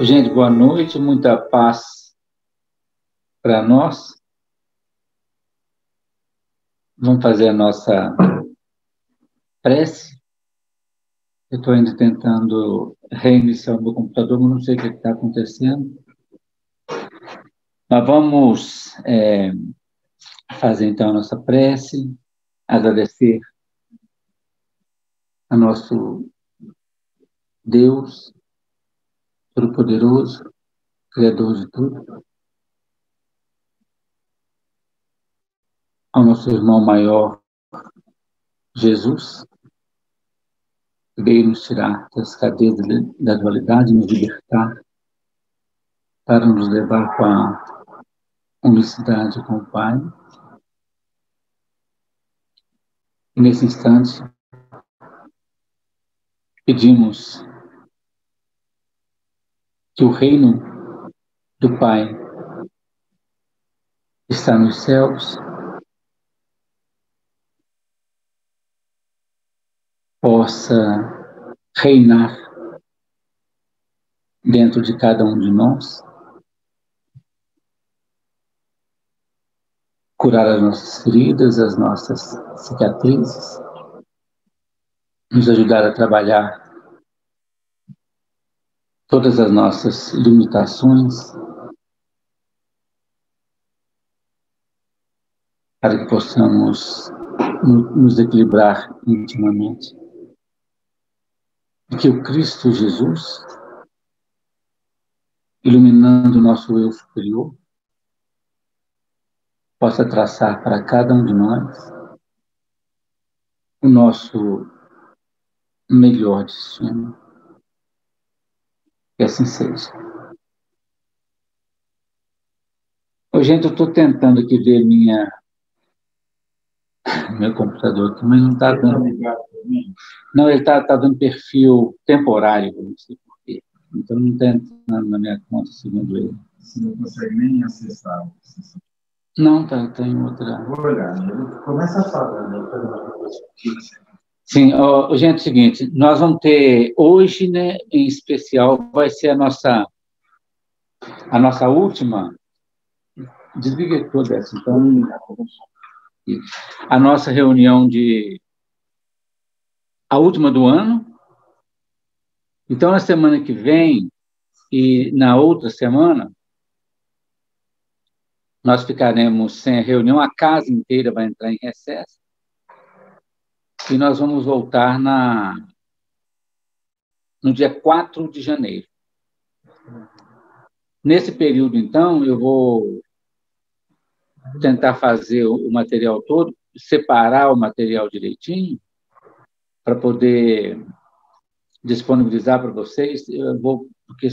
Gente, boa noite, muita paz para nós. Vamos fazer a nossa prece. Eu estou ainda tentando reiniciar o meu computador, mas não sei o que está acontecendo. Mas vamos fazer então a nossa prece, agradecer a nosso Deus Todo-Poderoso, Criador de tudo, ao nosso irmão maior, Jesus, que veio nos tirar das cadeias da dualidade, nos libertar, para nos levar com a unicidade com o Pai. E nesse instante, pedimos que o reino do Pai que está nos céus possa reinar dentro de cada um de nós, curar as nossas feridas, as nossas cicatrizes, nos ajudar a trabalhar todas as nossas limitações, para que possamos nos equilibrar intimamente. E que o Cristo Jesus, iluminando o nosso eu superior, possa traçar para cada um de nós o nosso melhor destino. Que assim seja. Ô, gente, eu estou tentando aqui ver meu computador aqui, mas não está dando. Não, ele está dando perfil temporário, não sei porquê. Então não está entrando na minha conta, segundo ele. Você não consegue nem acessar. Não, está em outra. Vou olhar, começa a falar, né? Sim, gente, é o seguinte, nós vamos ter hoje, né, em especial, vai ser a nossa última. Desliga toda essa, então. A nossa reunião a última do ano. Então, na semana que vem e na outra semana, nós ficaremos sem a reunião, a casa inteira vai entrar em recesso, e nós vamos voltar no dia 4 de janeiro. Nesse período, então, eu vou tentar fazer o material todo, separar o material direitinho, para poder disponibilizar para vocês. Porque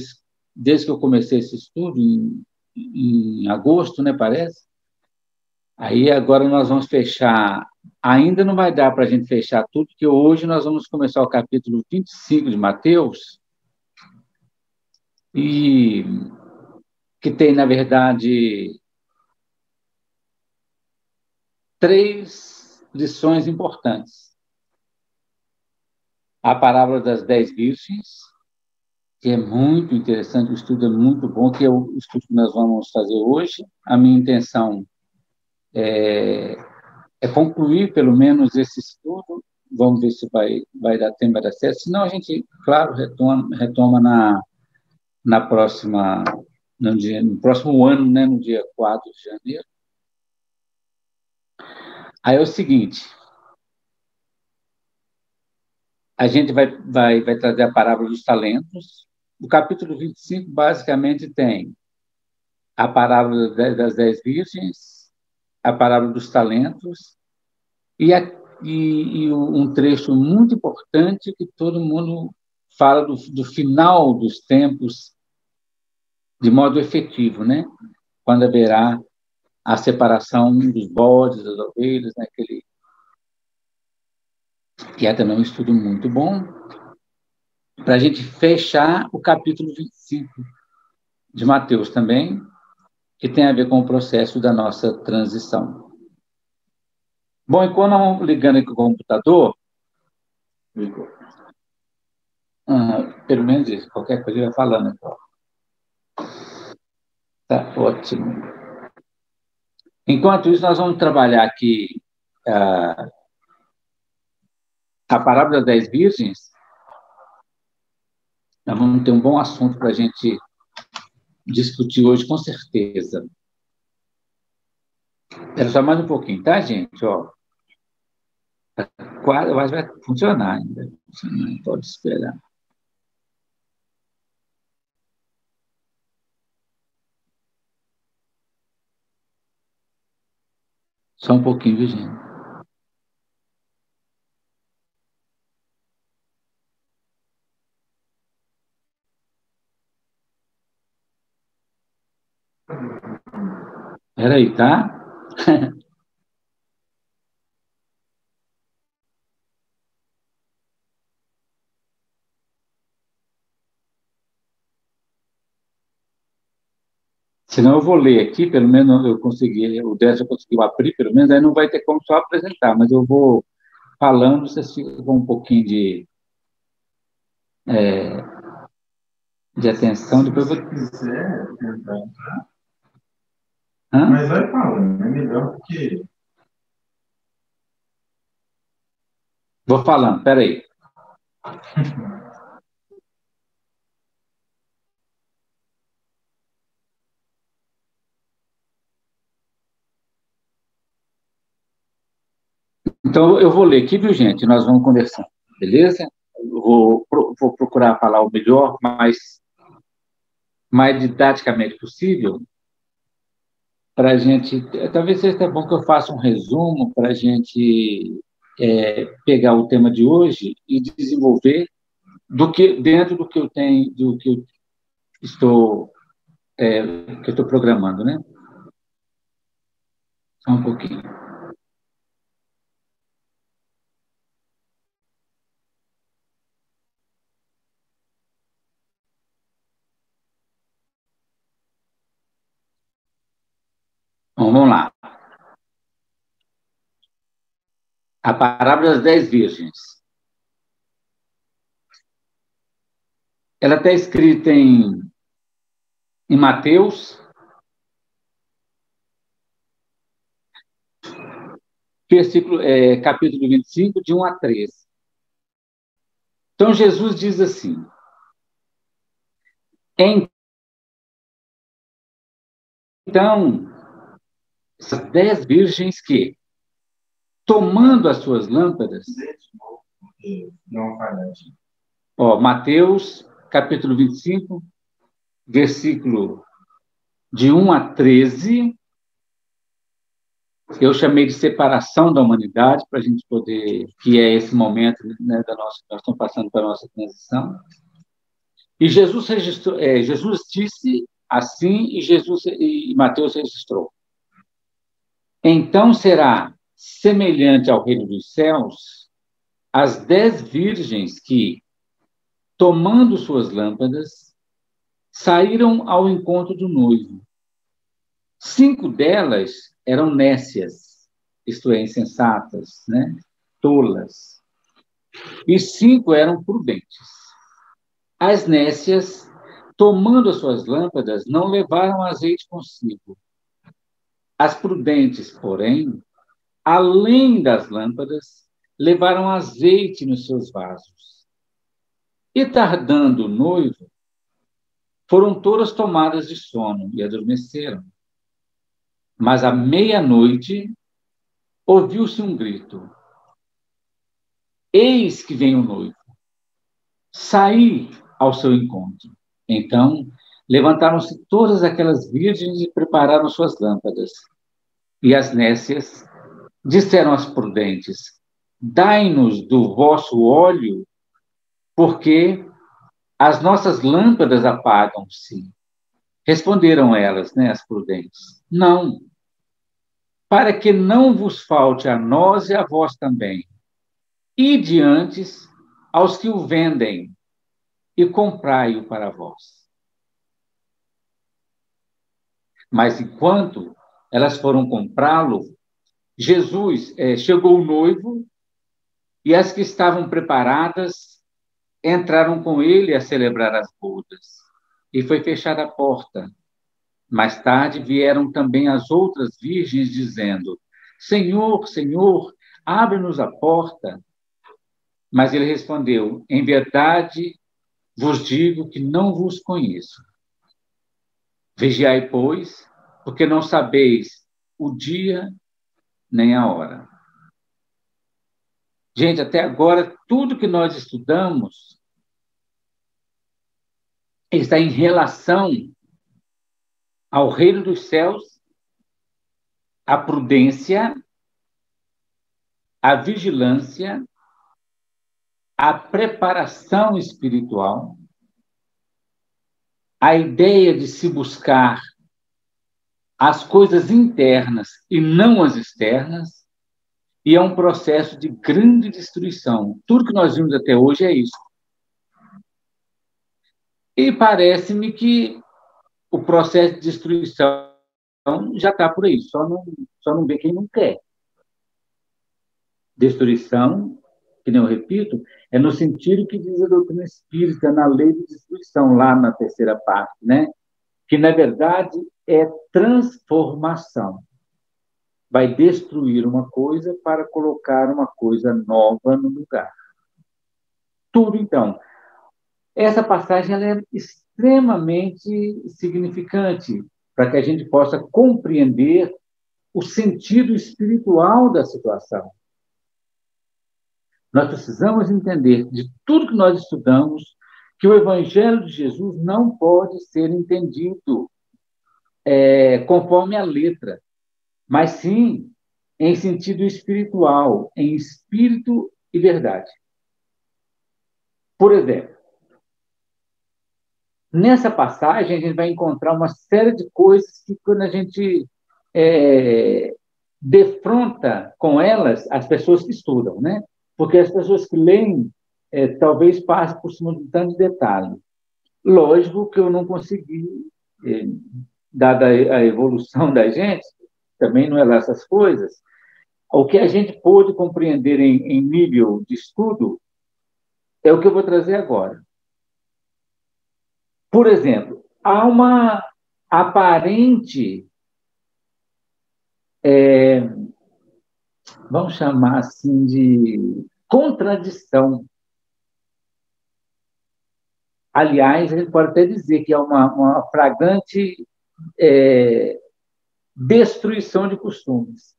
desde que eu comecei esse estudo, em agosto, né, parece, aí agora nós vamos fechar, ainda não vai dar para a gente fechar tudo, porque hoje nós vamos começar o capítulo 25 de Mateus, e que tem, na verdade, 3 lições importantes. A parábola das 10 virgens, que é muito interessante, o estudo é muito bom, que é o estudo que nós vamos fazer hoje. A minha intenção é concluir, pelo menos, esse estudo. Vamos ver se vai dar tempo, vai dar certo. Senão, a gente, claro, retoma na próxima, no próximo ano, né, no dia 4 de janeiro. Aí é o seguinte, a gente vai trazer a parábola dos talentos. O capítulo 25, basicamente, tem a parábola das 10 virgens, a parábola dos talentos, e um trecho muito importante que todo mundo fala do final dos tempos de modo efetivo, né? Quando haverá a separação dos bodes, das ovelhas, né? Que é também um estudo muito bom, para a gente fechar o capítulo 25 de Mateus também, que tem a ver com o processo da nossa transição. Bom, e quando eu ligando aqui o computador, pelo menos isso, qualquer coisa eu ia falando. Tá ótimo. Enquanto isso, nós vamos trabalhar aqui a parábola das 10 virgens. Nós vamos ter um bom assunto para a gente discutir hoje, com certeza. Era só mais um pouquinho, tá, gente? Ó, quase, mas vai funcionar ainda. Pode esperar. Só um pouquinho, viu, gente? Espera aí, tá? Senão eu vou ler aqui, pelo menos eu consegui, o Décio conseguiu abrir, pelo menos aí não vai ter como só apresentar, mas eu vou falando, vocês ficam com um pouquinho de atenção, depois eu Se vou... você quiser tentar, Hã? mas vai falando, é melhor porque Vou falando, espera aí. Então, eu vou ler aqui, viu, gente? Nós vamos conversar, beleza? Eu vou procurar falar o melhor, mais didaticamente possível, para a gente. Talvez seja até bom que eu faça um resumo para a gente pegar o tema de hoje e desenvolver dentro do que eu tenho, do que eu estou, que eu estou programando, né? Só um pouquinho. Então, vamos lá. A parábola das 10 virgens. Ela está escrita em Mateus, capítulo 25, de 1 a 13. Então, Jesus diz assim: Então, essas 10 virgens que, tomando as suas lâmpadas, porque não aparece. Mateus, capítulo 25, versículo de 1 a 13, eu chamei de separação da humanidade, para a gente poder, que é esse momento, né, nós estamos passando para a nossa transição. E Jesus disse assim, e Mateus registrou. Então será semelhante ao reino dos céus as 10 virgens que, tomando suas lâmpadas, saíram ao encontro do noivo. 5 delas eram nécias, isto é, insensatas, né? Tolas. E 5 eram prudentes. As nécias, tomando as suas lâmpadas, não levaram azeite consigo. As prudentes, porém, além das lâmpadas, levaram azeite nos seus vasos. E tardando o noivo, foram todas tomadas de sono e adormeceram. Mas à meia-noite ouviu-se um grito: Eis que vem o noivo. Saí ao seu encontro. Então, levantaram-se todas aquelas virgens e prepararam suas lâmpadas. E as nécias disseram às prudentes: Dai-nos do vosso óleo, porque as nossas lâmpadas apagam-se. Responderam elas, né, as prudentes: Não, para que não vos falte a nós e a vós também. Ide antes aos que o vendem e comprai-o para vós. Mas enquanto elas foram comprá-lo, chegou o noivo e as que estavam preparadas entraram com ele a celebrar as bodas. E foi fechada a porta. Mais tarde vieram também as outras virgens, dizendo: Senhor, Senhor, abre-nos a porta. Mas ele respondeu: Em verdade vos digo que não vos conheço. Vigiai, pois, porque não sabeis o dia nem a hora. Gente, até agora, tudo que nós estudamos está em relação ao reino dos céus, à prudência, à vigilância, à preparação espiritual, à ideia de se buscar as coisas internas e não as externas, e é um processo de grande destruição. Tudo que nós vimos até hoje é isso. E parece-me que o processo de destruição já está por aí, só não vê quem não quer. Destruição, que nem eu repito, é no sentido que diz a doutrina espírita, na lei de destruição, lá na terceira parte, né? Que, na verdade, é transformação. Vai destruir uma coisa para colocar uma coisa nova no lugar. Tudo, então. Essa passagem ela é extremamente significante para que a gente possa compreender o sentido espiritual da situação. Nós precisamos entender, de tudo que nós estudamos, que o Evangelho de Jesus não pode ser entendido conforme a letra, mas sim em sentido espiritual, em espírito e verdade. Por exemplo, nessa passagem a gente vai encontrar uma série de coisas que, quando a gente defronta com elas, as pessoas que estudam, né? Porque as pessoas que leem talvez passem por cima de tanto detalhe. Lógico que eu não consegui, dada a evolução da gente, também não é lá essas coisas. O que a gente pôde compreender em nível de estudo é o que eu vou trazer agora. Por exemplo, há uma aparente, vamos chamar assim de contradição. Aliás, a gente pode até dizer que é uma flagrante destruição de costumes.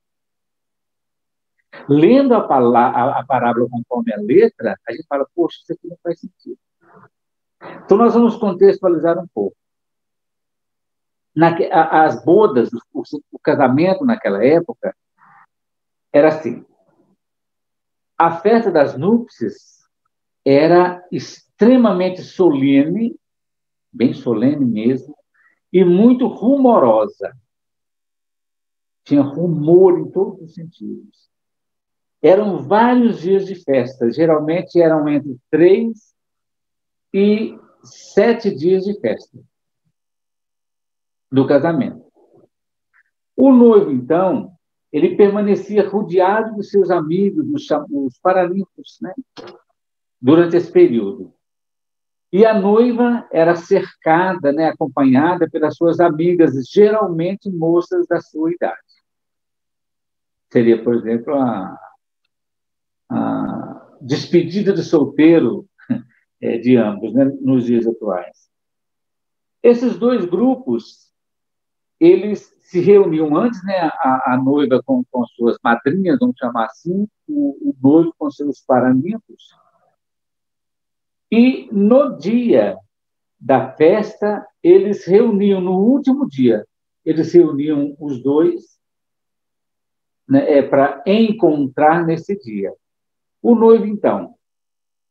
Lendo a parábola conforme a letra, a gente fala, poxa, isso aqui não faz sentido. Então, nós vamos contextualizar um pouco. As bodas, o casamento naquela época, era assim. A festa das núpcias era extremamente solene, bem solene mesmo, e muito rumorosa. Tinha rumor em todos os sentidos. Eram vários dias de festa, geralmente eram entre 3 e 7 dias de festa do casamento. O noivo, então, ele permanecia rodeado dos seus amigos, os paralímpicos, né? Durante esse período. E a noiva era cercada, né, acompanhada pelas suas amigas, geralmente moças da sua idade. Seria, por exemplo, a despedida de solteiro de ambos, né, nos dias atuais. Esses dois grupos, eles se reuniam antes, né, a noiva com suas madrinhas, vamos chamar assim, o noivo com seus paralímpicos. E no dia da festa, eles reuniam, no último dia, eles reuniam os dois, né, para encontrar nesse dia. O noivo, então,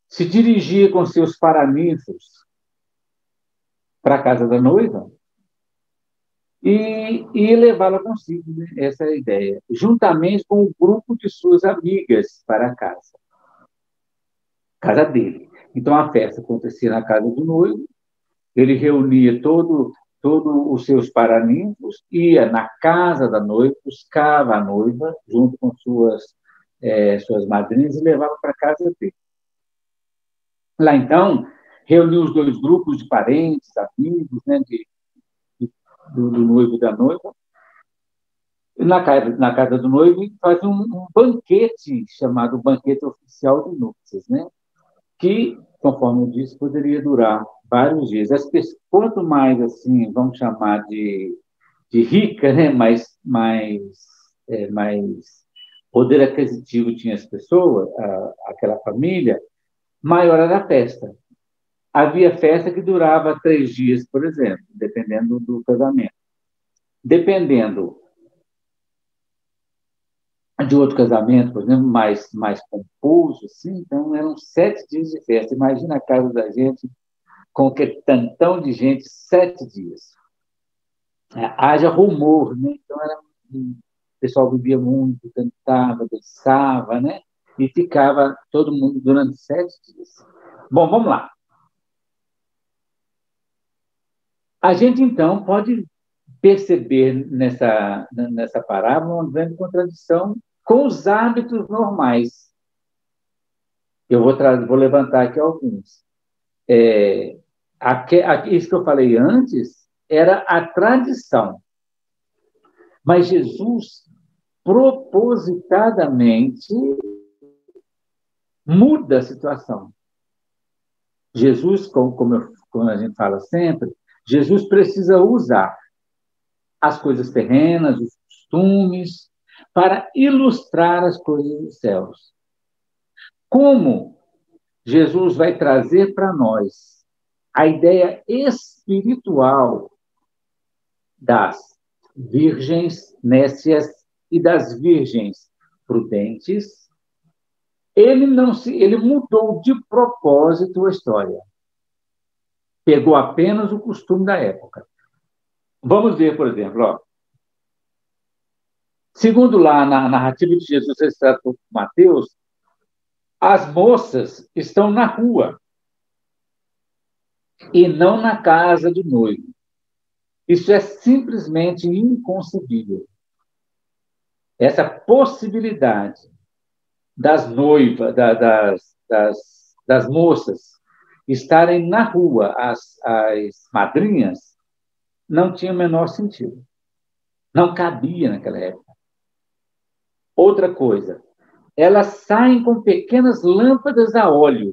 se dirigia com seus paraninfos para a casa da noiva e levá-la consigo, né? Essa é a ideia, juntamente com um grupo de suas amigas para a casa dele. Então, a festa acontecia na casa do noivo, ele reunia todos os seus paraninfos, ia na casa da noiva, buscava a noiva, junto com suas madrinhas, e levava para a casa dele. Lá, então, reuniu os dois grupos de parentes, amigos, né, do noivo e da noiva. E na casa do noivo faz um banquete chamado banquete oficial de núpcias, né? Que, conforme eu disse, poderia durar vários dias. Quanto mais, assim, vamos chamar de rica, né? Mais poder aquisitivo tinha as pessoas, aquela família, maior era a festa. Havia festa que durava 3 dias, por exemplo, dependendo do casamento. Dependendo de outro casamento, por exemplo, mais pomposo, assim, então eram 7 dias de festa. Imagina a casa da gente com aquele tantão de gente, 7 dias. Haja rumor, né? Então o pessoal bebia muito, cantava, dançava, né? E ficava todo mundo durante 7 dias. Bom, vamos lá. A gente, então, pode perceber nessa parábola uma grande contradição com os hábitos normais. Eu vou levantar aqui alguns. Isso que eu falei antes era a tradição. Mas Jesus, propositadamente, muda a situação. Jesus, como a gente fala sempre, Jesus precisa usar as coisas terrenas, os costumes, para ilustrar as coisas dos céus. Como Jesus vai trazer para nós a ideia espiritual das virgens nécias e das virgens prudentes, ele mudou de propósito a história. Pegou apenas o costume da época. Vamos ver, por exemplo, segundo lá na narrativa de Jesus registrada por Mateus, as moças estão na rua e não na casa do noivo. Isso é simplesmente inconcebível. Essa possibilidade das noivas, das moças estarem na rua, as madrinhas, não tinha o menor sentido. Não cabia naquela época. Outra coisa, elas saem com pequenas lâmpadas a óleo,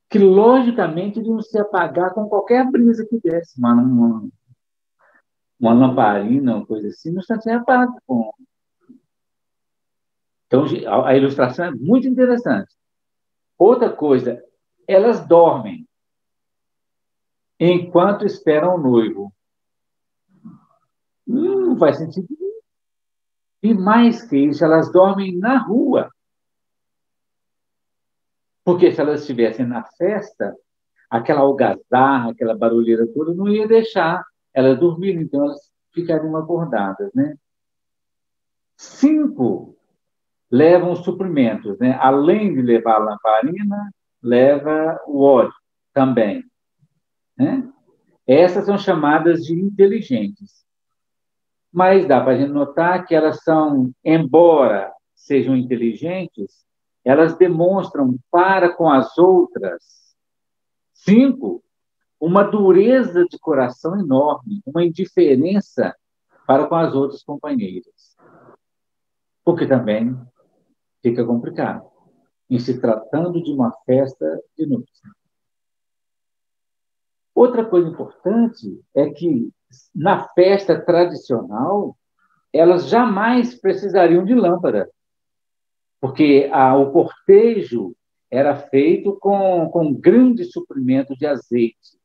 que logicamente iriam se apagar com qualquer brisa que desse, uma lamparina, uma coisa assim, no instantinho apaga. Então, a ilustração é muito interessante. Outra coisa, elas dormem enquanto esperam o noivo. Não faz sentido. E mais que isso, elas dormem na rua. Porque se elas estivessem na festa, aquela algazarra, aquela barulheira toda, não ia deixar elas dormirem, então elas ficariam acordadas, né? 5 levam suprimentos, né? Além de levar a lamparina, leva o óleo também, né? Essas são chamadas de inteligentes. Mas dá para a gente notar que elas são, embora sejam inteligentes, elas demonstram para com as outras 5 uma dureza de coração enorme, uma indiferença para com as outras companheiras. Porque também fica complicado, em se tratando de uma festa de núpcias. Outra coisa importante é que, na festa tradicional, elas jamais precisariam de lâmpada, porque o cortejo era feito com grande suprimento de azeite.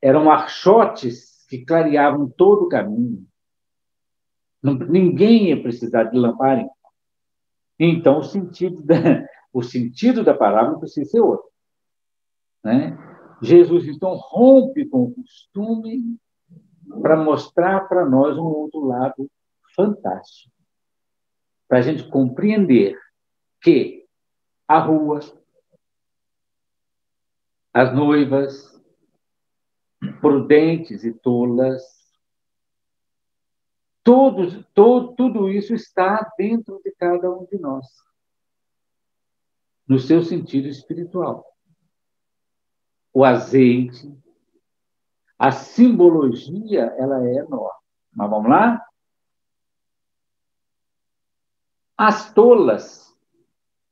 Eram archotes que clareavam todo o caminho. Ninguém ia precisar de lamparina. Então, o sentido da parábola precisa ser outro, né? Jesus, então, rompe com o costume para mostrar para nós um outro lado fantástico. Para a gente compreender que a rua, as noivas, prudentes e tolas, tudo isso está dentro de cada um de nós, no seu sentido espiritual. O azeite, A simbologia, ela é enorme. Mas vamos lá? As tolas,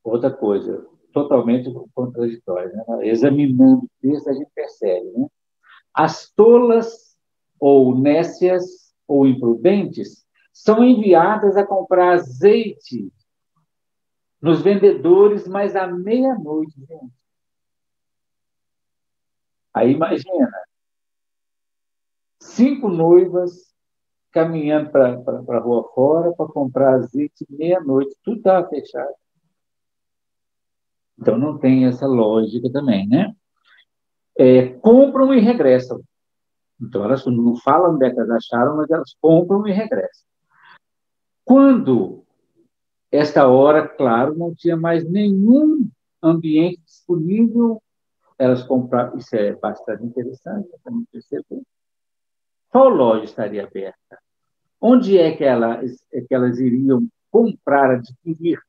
outra coisa, totalmente contraditória, né? Examinando o texto, a gente percebe, né? As tolas, ou nécias, ou imprudentes, são enviadas a comprar azeite nos vendedores, mas à meia-noite, gente. Aí imagina, 5 noivas caminhando para a rua fora para comprar azeite meia-noite, tudo estava fechado. Então não tem essa lógica também, né? Compram e regressam. Então elas não falam onde é que elas acharam, mas elas compram e regressam. Quando esta hora, claro, não tinha mais nenhum ambiente disponível, elas compraram. Isso é bastante interessante para mim perceber. Qual loja estaria aberta? Onde é que elas iriam comprar, adquirir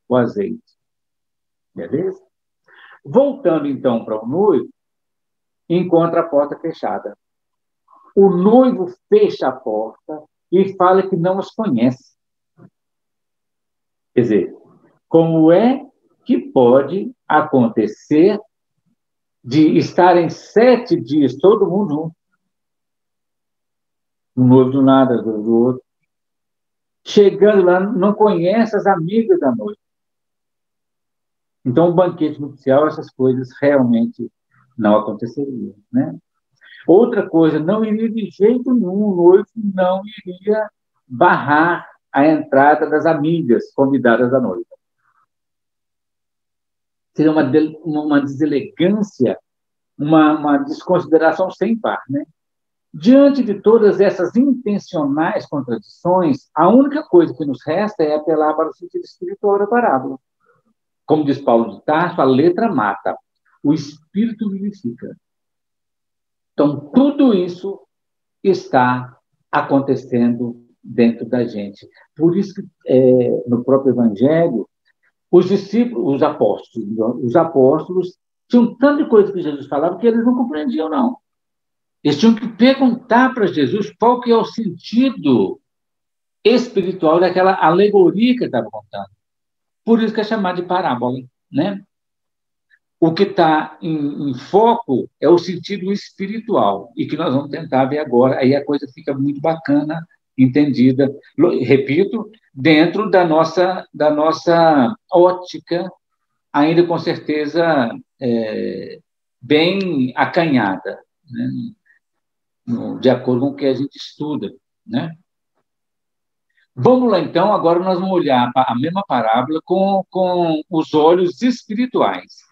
o azeite? Beleza? Voltando então para o noivo, encontra a porta fechada. O noivo fecha a porta e fala que não os conhece. Quer dizer, como é que pode acontecer de estarem 7 dias todo mundo junto, um noivo do nada, do outro, chegando lá, não conhece as amigas da noiva. Então, o banquete nupcial, essas coisas realmente não aconteceriam, né? Outra coisa, não iria de jeito nenhum, o noivo não iria barrar a entrada das amigas convidadas da noiva. Seria uma deselegância, uma desconsideração sem par, né? Diante de todas essas intencionais contradições, a única coisa que nos resta é apelar para o sentido espiritual da parábola. Como diz Paulo de Tarso, a letra mata, o espírito vivifica. Então, tudo isso está acontecendo dentro da gente. Por isso que, no próprio Evangelho, os discípulos, os apóstolos tinham tanta coisa que Jesus falava que eles não compreendiam, não. Eles tinham que perguntar para Jesus qual que é o sentido espiritual daquela alegoria que ele estava contando. Por isso que é chamado de parábola, né? O que está em foco é o sentido espiritual, e que nós vamos tentar ver agora. Aí a coisa fica muito bacana, entendida, repito, dentro da nossa ótica, ainda com certeza bem acanhada, né? De acordo com o que a gente estuda, né? Vamos lá, então, agora nós vamos olhar a mesma parábola com os olhos espirituais.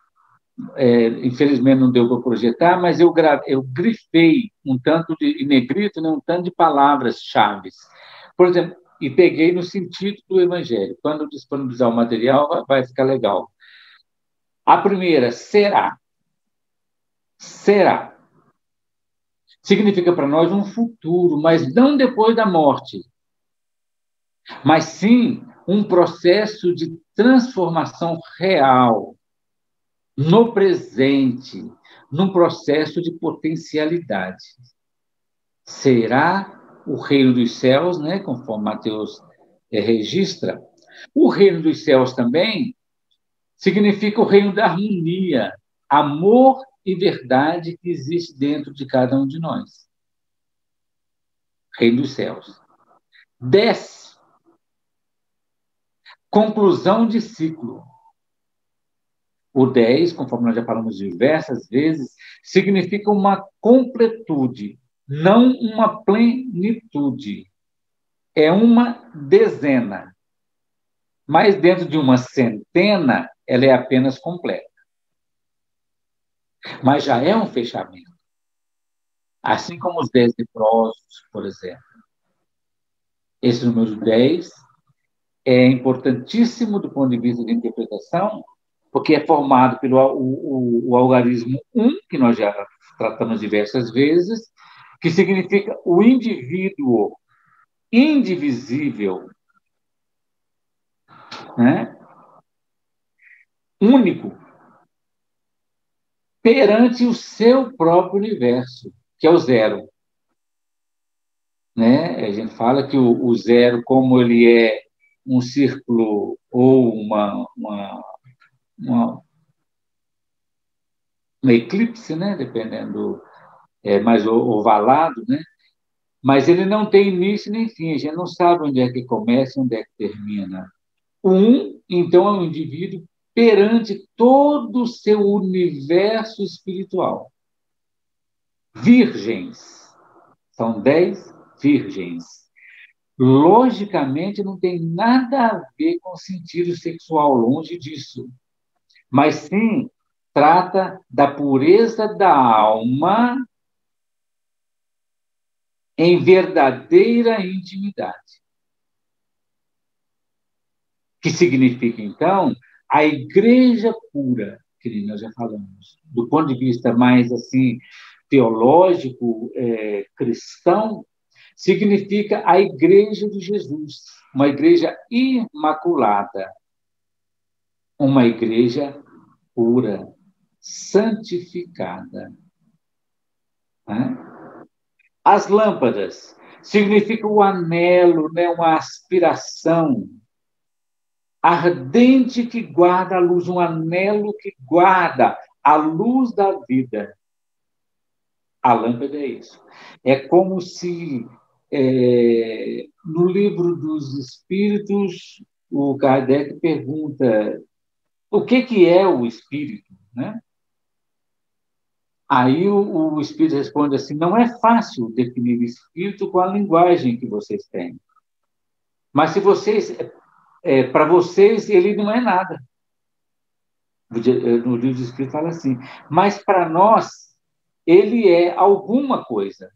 Infelizmente não deu para projetar, mas eu grifei um tanto de negrito, né, um tanto de palavras-chave. Por exemplo, e peguei no sentido do Evangelho. Quando disponibilizar o material, vai ficar legal. A primeira, será. Será. Significa para nós um futuro, mas não depois da morte, mas sim um processo de transformação real, no presente, num processo de potencialidade. Será o reino dos céus, né, conforme Mateus registra. O reino dos céus também significa o reino da harmonia, amor e verdade que existe dentro de cada um de nós. Reino dos céus. 10. Conclusão de ciclo. O 10, conforme nós já falamos diversas vezes, significa uma completude, não uma plenitude. É uma dezena. Mas dentro de uma centena, ela é apenas completa. Mas já é um fechamento. Assim como os 10 leprosos, por exemplo. Esse número 10 é importantíssimo do ponto de vista de interpretação, porque é formado pelo o algarismo 1, que nós já tratamos diversas vezes, que significa o indivíduo indivisível, né? Único, perante o seu próprio universo, que é o zero. Né? A gente fala que o zero, como ele é um círculo ou uma, uma eclipse, né? Dependendo, mais ovalado, né? Mas ele não tem início nem fim, a gente não sabe onde é que começa e onde é que termina. Então, é um indivíduo perante todo o seu universo espiritual. Virgens. São 10 virgens. Logicamente, não tem nada a ver com o sentido sexual, longe disso. Mas sim trata da pureza da alma em verdadeira intimidade. Que significa, então, a igreja pura, que nós já falamos, do ponto de vista mais assim teológico, cristão, significa a igreja de Jesus, uma igreja imaculada, uma igreja pura, santificada. Né? As lâmpadas significam o anelo, né? Uma aspiração ardente que guarda a luz, um anelo que guarda a luz da vida. A lâmpada é isso. É como se, no livro dos Espíritos, o Kardec pergunta o que é o espírito, né? Aí o espírito responde assim: não é fácil definir espírito com a linguagem que vocês têm. Mas se vocês, para vocês, ele não é nada. No livro do Espírito fala assim: mas para nós, ele é alguma coisa.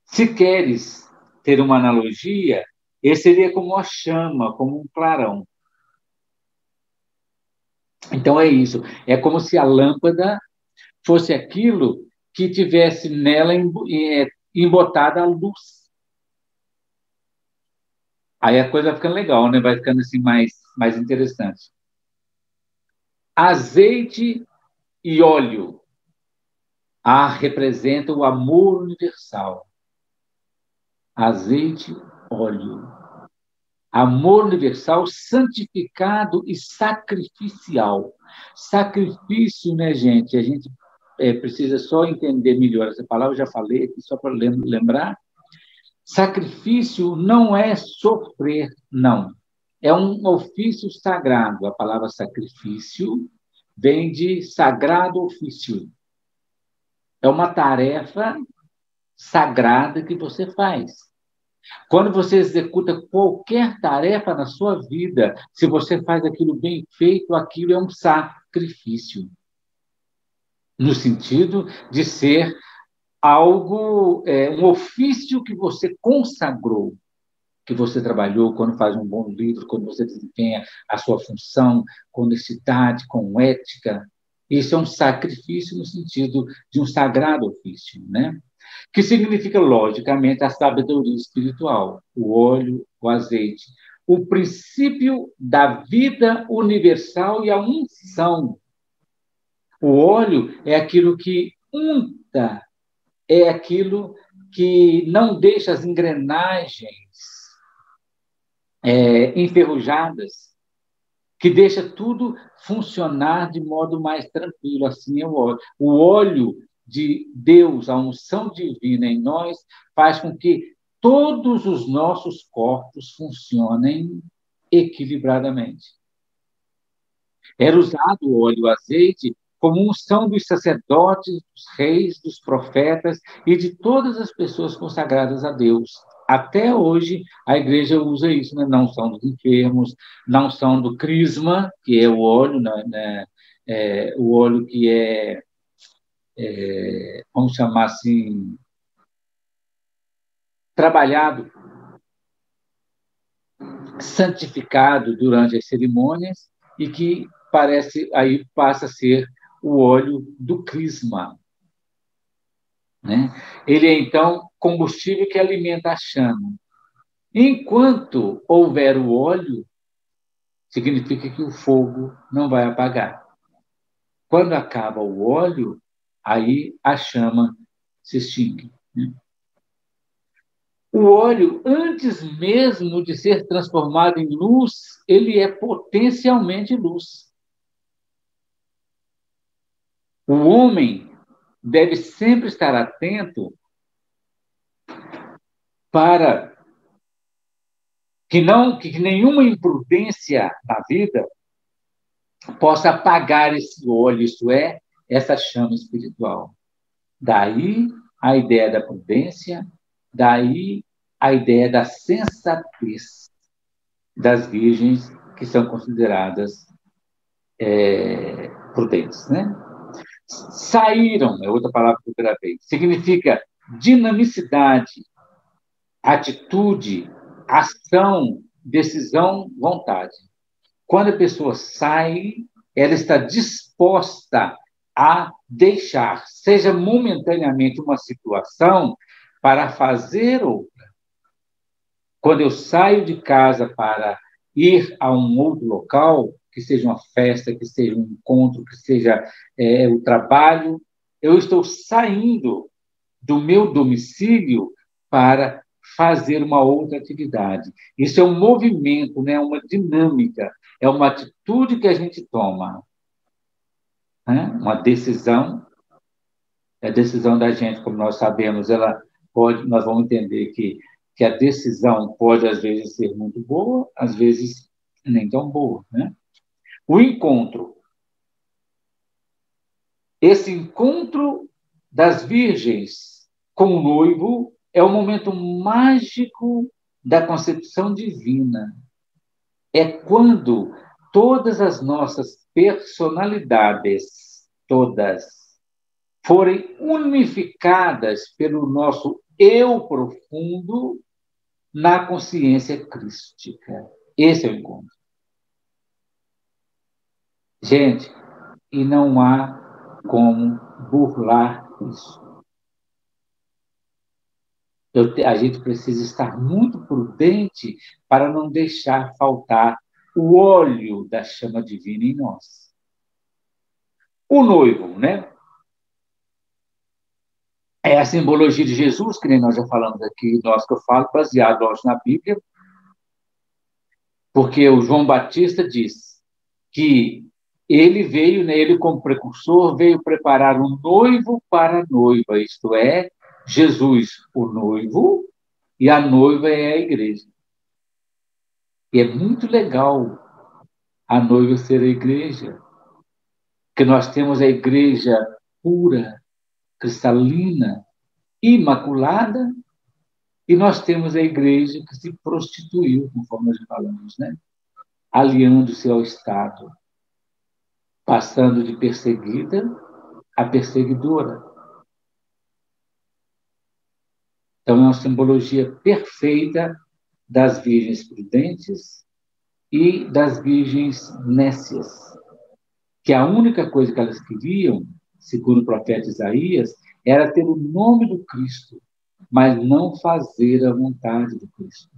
Se queres ter uma analogia, ele seria como uma chama, como um clarão. Então é isso. É como se a lâmpada fosse aquilo que tivesse nela embotada a luz. Aí a coisa vai ficando legal, né? Vai ficando assim mais interessante. Azeite e óleo representa o amor universal. Azeite, óleo. Amor universal santificado e sacrificial. Sacrifício, né, gente? A gente precisa só entender melhor essa palavra, eu já falei aqui, só para lembrar. Sacrifício não é sofrer, não. É um ofício sagrado. A palavra sacrifício vem de sagrado ofício. É uma tarefa sagrada que você faz. Quando você executa qualquer tarefa na sua vida, se você faz aquilo bem feito, aquilo é um sacrifício. No sentido de ser algo, um ofício que você consagrou, que você trabalhou, quando faz um bom livro, quando você desempenha a sua função com honestidade, com ética. Isso é um sacrifício no sentido de um sagrado ofício, né? Que significa, logicamente, a sabedoria espiritual, o óleo, o azeite, o princípio da vida universal e a unção. O óleo é aquilo que unta, é aquilo que não deixa as engrenagens enferrujadas, que deixa tudo funcionar de modo mais tranquilo. Assim é o óleo. O óleo de Deus, a unção divina em nós, faz com que todos os nossos corpos funcionem equilibradamente. Era usado o óleo e o azeite como unção dos sacerdotes, dos reis, dos profetas e de todas as pessoas consagradas a Deus. Até hoje, a igreja usa isso, né? Na unção dos enfermos, na unção do crisma, que é o óleo, né? O óleo que vamos chamar assim, trabalhado, santificado durante as cerimônias e que aí passa a ser o óleo do crisma. Né? Ele é, então, combustível que alimenta a chama. Enquanto houver o óleo, significa que o fogo não vai apagar. Quando acaba o óleo, aí a chama se extingue. Né? O óleo, antes mesmo de ser transformado em luz, ele é potencialmente luz. O homem deve sempre estar atento para que nenhuma imprudência na vida possa apagar esse óleo, isso é, essa chama espiritual. Daí a ideia da prudência, daí a ideia da sensatez das virgens que são consideradas prudentes, né? Saíram, é outra palavra que eu gravei, significa dinamicidade, atitude, ação, decisão, vontade. Quando a pessoa sai, ela está disposta a deixar, seja momentaneamente uma situação, para fazer outra. Quando eu saio de casa para ir a um outro local, que seja uma festa, que seja um encontro, que seja o trabalho, eu estou saindo do meu domicílio para fazer uma outra atividade. Isso é um movimento, né? Uma dinâmica, é uma atitude que a gente toma, né? Uma decisão. A decisão da gente, como nós sabemos, nós vamos entender que a decisão pode, às vezes, ser muito boa, às vezes, nem tão boa. Né? O encontro. Esse encontro das virgens com o noivo é o momento mágico da concepção divina. É quando todas as nossas personalidades, todas, forem unificadas pelo nosso eu profundo na consciência crística. Esse é o encontro. Gente, e não há como burlar isso. A gente precisa estar muito prudente para não deixar faltar o óleo da chama divina em nós. O noivo, né? É a simbologia de Jesus, que nem nós já falamos aqui, nós que eu falo, baseado, lógico, na Bíblia, porque o João Batista diz que ele veio, né, ele como precursor, veio preparar um noivo para a noiva, isto é, Jesus, o noivo, e a noiva é a igreja. E é muito legal a noiva ser a igreja, porque nós temos a igreja pura, cristalina, imaculada, e nós temos a igreja que se prostituiu, conforme nós falamos, né? Aliando-se ao Estado, passando de perseguida a perseguidora. Então, é uma simbologia perfeita das virgens prudentes e das virgens nécias, que a única coisa que elas queriam, segundo o profeta Isaías, era ter o nome do Cristo, mas não fazer a vontade do Cristo.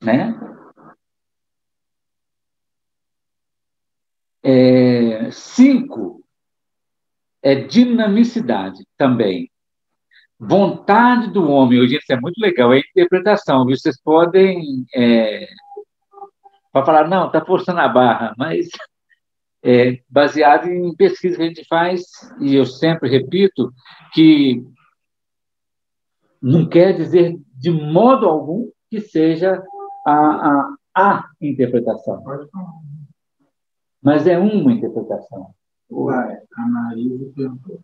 Né? 5 é dinamicidade também. Vontade do homem. Hoje isso é muito legal, é interpretação. Vocês podem falar, não, está forçando a barra, mas baseado em pesquisa que a gente faz, e eu sempre repito, que não quer dizer de modo algum que seja a interpretação. Mas é uma interpretação. Uai, a Marisa perguntou,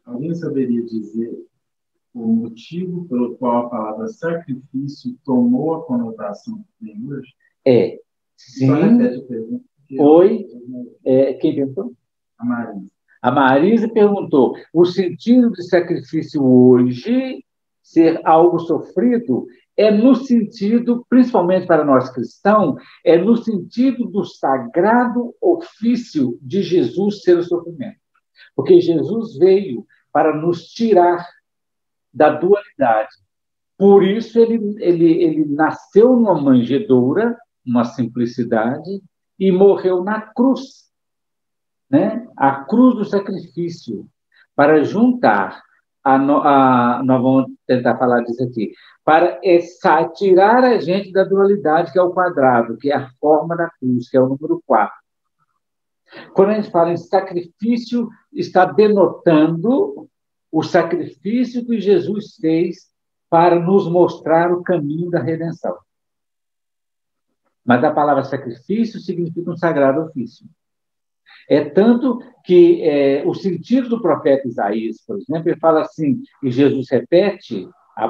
alguém saberia dizer o motivo pelo qual a palavra sacrifício tomou a conotação que tem hoje? Sim. Só repete a pergunta. Oi, quem perguntou? A Marisa. A Marisa perguntou, o sentido de sacrifício hoje ser algo sofrido é no sentido, principalmente para nós cristãos, é no sentido do sagrado ofício de Jesus ser o sofrimento. Porque Jesus veio para nos tirar da dualidade. Por isso, ele nasceu numa manjedoura, uma simplicidade, e morreu na cruz. né? A cruz do sacrifício, para juntar, nós vamos tentar falar disso aqui, para tirar a gente da dualidade, que é o quadrado, que é a forma da cruz, que é o número 4. Quando a gente fala em sacrifício, está denotando o sacrifício que Jesus fez para nos mostrar o caminho da redenção. Mas a palavra sacrifício significa um sagrado ofício. É tanto que o sentido do profeta Isaías, por exemplo, ele fala assim, e Jesus repete a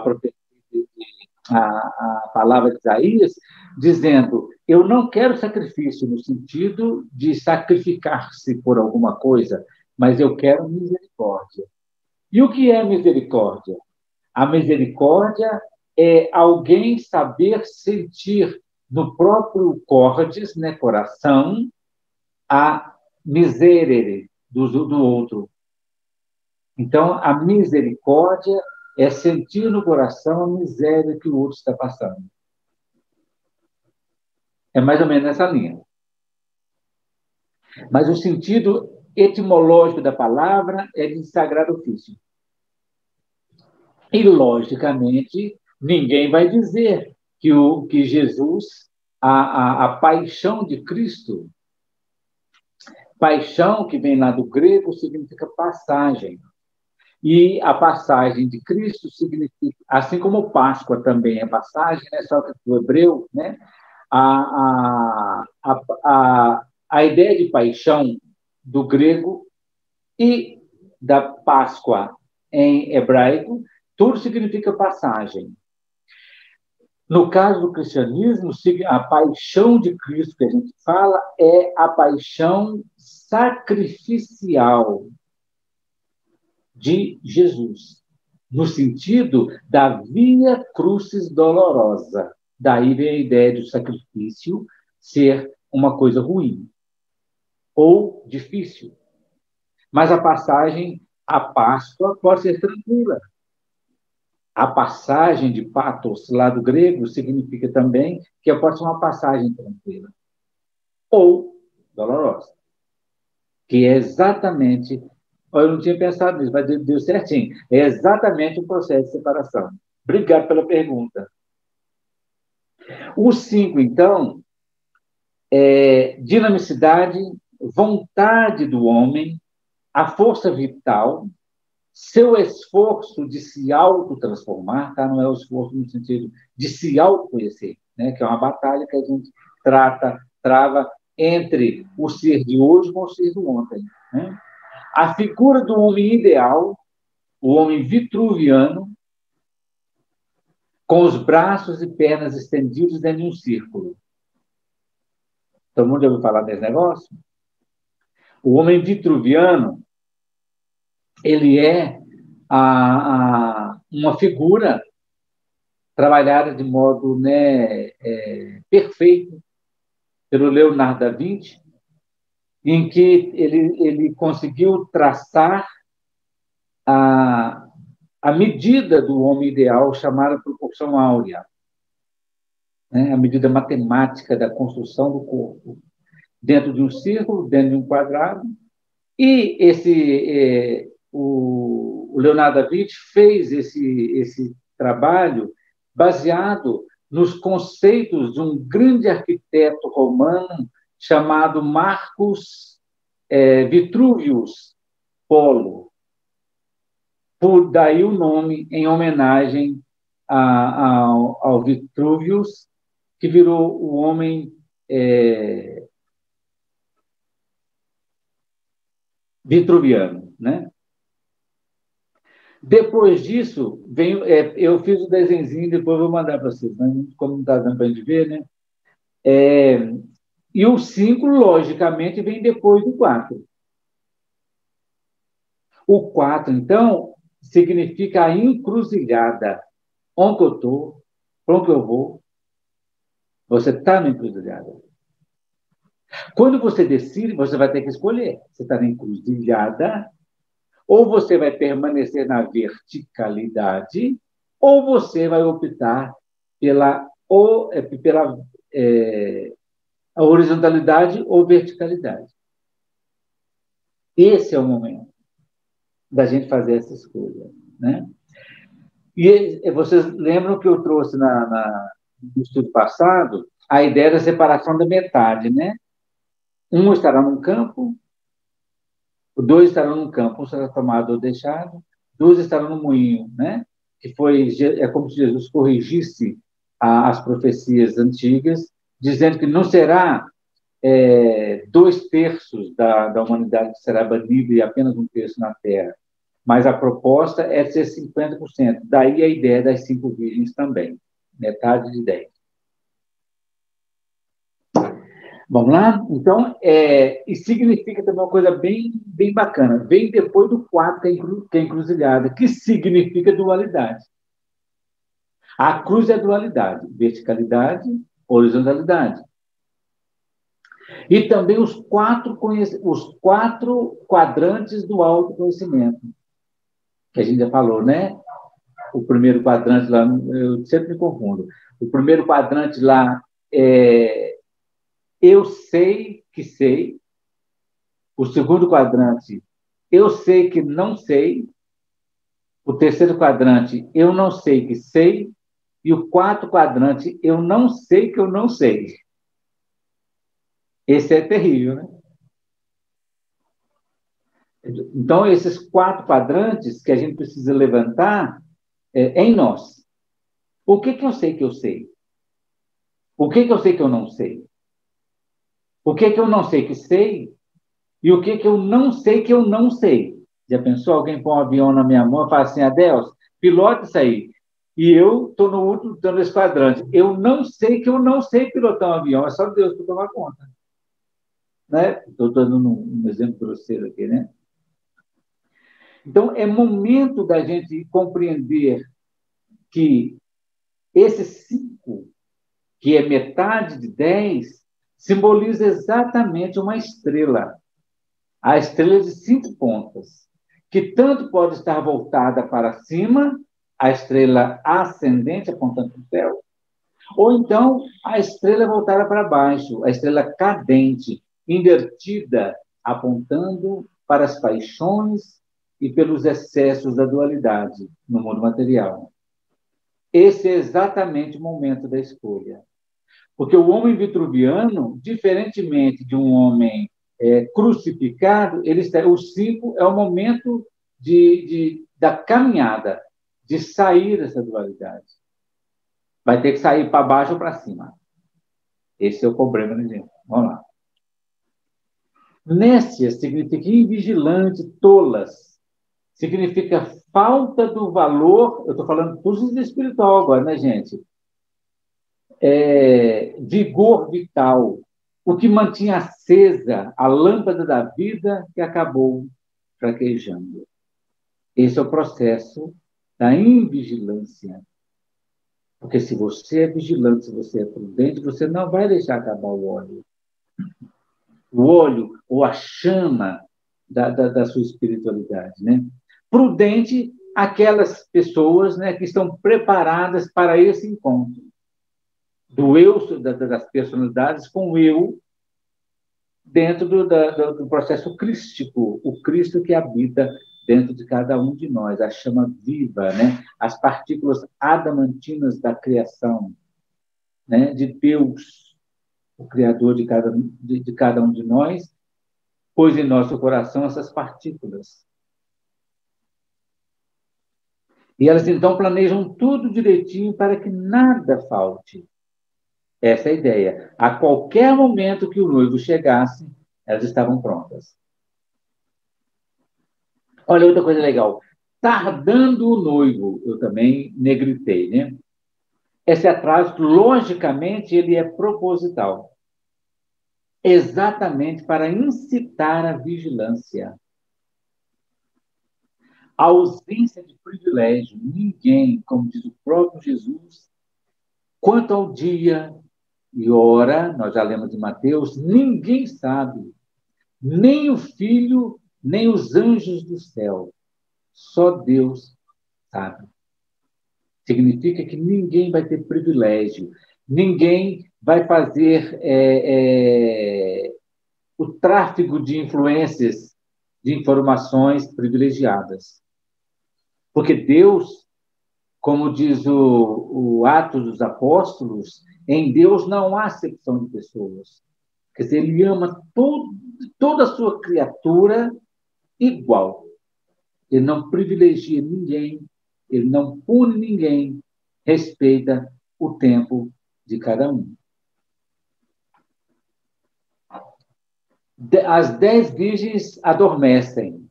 palavra de Isaías, dizendo: eu não quero sacrifício no sentido de sacrificar-se por alguma coisa, mas eu quero misericórdia. E o que é misericórdia? A misericórdia é alguém saber sentir no próprio córdice, né, coração, a miserere do outro. Então, a misericórdia é sentir no coração a miséria que o outro está passando. É mais ou menos nessa linha. Mas o sentido etimológico da palavra é de sagrado ofício. E, logicamente, ninguém vai dizer que Jesus, a paixão de Cristo, paixão, que vem lá do grego, significa passagem. E a passagem de Cristo significa, assim como Páscoa também é passagem, né? Só que do hebreu, né? A ideia de paixão do grego e da Páscoa em hebraico, tudo significa passagem. No caso do cristianismo, a paixão de Cristo que a gente fala é a paixão sacrificial de Jesus, no sentido da via crucis dolorosa. Daí vem a ideia do sacrifício ser uma coisa ruim ou difícil. Mas a passagem à Páscoa pode ser tranquila. A passagem de patos, lá do grego, significa também que pode ser uma passagem tranquila ou dolorosa, que é exatamente... Eu não tinha pensado nisso, mas deu certinho. É exatamente o processo de separação. Obrigado pela pergunta. O 5, então, é dinamicidade, vontade do homem, a força vital, seu esforço de se autotransformar, tá? Não é o esforço no sentido de se autoconhecer, né? Que é uma batalha que a gente trava entre o ser de hoje com o ser do ontem, né? A figura do homem ideal, o homem vitruviano, com os braços e pernas estendidos dentro de um círculo. Todo mundo já ouviu falar desse negócio? O homem vitruviano, ele é uma figura trabalhada de modo, né, perfeito pelo Leonardo da Vinci, em que ele conseguiu traçar a medida do homem ideal, chamada proporção áurea, né? A medida matemática da construção do corpo, dentro de um círculo, dentro de um quadrado. E o Leonardo da Vinci fez esse trabalho baseado nos conceitos de um grande arquiteto romano chamado Marcus Vitruvius Polo. Por daí o nome, em homenagem ao Vitruvius, que virou o homem vitruviano, né? Depois disso, eu fiz o desenhozinho, depois vou mandar para vocês, né? Como não está dando para a gente ver, né? E o 5, logicamente, vem depois do 4. O 4, então, significa a encruzilhada. Onde eu estou, para onde eu vou, você está na encruzilhada. Quando você decide, você vai ter que escolher. Você está na encruzilhada, ou você vai permanecer na verticalidade, ou você vai optar pela a horizontalidade ou verticalidade. Esse é o momento da gente fazer essa escolha, né? E vocês lembram que eu trouxe no estudo passado a ideia da separação da metade, né? Um estará num campo, dois estarão num campo, um será tomado ou deixado, dois estarão no moinho, né? Que é como se Jesus corrigisse as profecias antigas, dizendo que não será 2/3 da humanidade que será banida e apenas 1/3 na Terra. Mas a proposta é ser 50%. Daí a ideia das 5 virgens também, metade de 10. Vamos lá? Então, e significa também uma coisa bem, bem bacana. Vem depois do 4, que é encruzilhada, que significa dualidade. A cruz é dualidade, verticalidade, horizontalidade. E também os 4 quadrantes do autoconhecimento, que a gente já falou, né? O primeiro quadrante lá, eu sempre me confundo. O primeiro quadrante lá é eu sei que sei. O segundo quadrante, eu sei que não sei. O terceiro quadrante, eu não sei que sei. E o quarto quadrante, eu não sei que eu não sei. Esse é terrível, né? Então, esses 4 quadrantes que a gente precisa levantar em nós. O que eu sei que eu sei? O que eu sei que eu não sei? O que eu não sei que sei? E o que eu não sei que eu não sei? Já pensou? Alguém põe um avião na minha mão e fala assim, Adelson, pilota isso aí. E eu estou no último, estou nesse quadrante. Eu não sei que eu não sei pilotar um avião, é só Deus para tomar conta. Né? Estou dando um exemplo grosseiro aqui, né? Então, é momento da gente compreender que esses 5, que é metade de 10, simboliza exatamente uma estrela. A estrela de 5 pontas, que tanto pode estar voltada para cima, a estrela ascendente, apontando para o céu, ou então a estrela voltada para baixo, a estrela cadente, invertida, apontando para as paixões e pelos excessos da dualidade no mundo material. Esse é exatamente o momento da escolha. Porque o homem vitruviano, diferentemente de um homem crucificado, o 5 é o momento da caminhada, de sair dessa dualidade. Vai ter que sair para baixo ou para cima. Esse é o problema, né, gente? Vamos lá. Néscia significa invigilante, tolas. Significa falta do valor. Eu estou falando tudo espiritual agora, né, gente? Vigor vital. O que mantinha acesa a lâmpada da vida que acabou fraquejando. Esse é o processo da invigilância. Porque se você é vigilante, se você é prudente, você não vai deixar acabar o óleo. O óleo ou a chama da sua espiritualidade, né? Prudente, aquelas pessoas, né, que estão preparadas para esse encontro do eu, das personalidades com o eu dentro do processo crístico, o Cristo que habita dentro de cada um de nós, a chama viva, né? As partículas adamantinas da criação, né? De Deus, o Criador de cada um de nós, pôs em nosso coração essas partículas. E elas, então, planejam tudo direitinho para que nada falte. Essa é a ideia. A qualquer momento que o noivo chegasse, elas estavam prontas. Olha, outra coisa legal. Tardando o noivo, eu também negritei, né? Esse atraso, logicamente, ele é proposital. Exatamente para incitar a vigilância. A ausência de privilégio. Ninguém, como diz o próprio Jesus, quanto ao dia e hora, nós já lemos de Mateus, ninguém sabe, nem o Filho, nem os anjos do céu. Só Deus sabe. Significa que ninguém vai ter privilégio, ninguém vai fazer o tráfego de influências de informações privilegiadas. Porque Deus, como diz o Atos dos Apóstolos, em Deus não há acepção de pessoas. Quer dizer, ele ama toda a sua criatura igual. Ele não privilegia ninguém, ele não pune ninguém, respeita o tempo de cada um. As 10 virgens adormecem.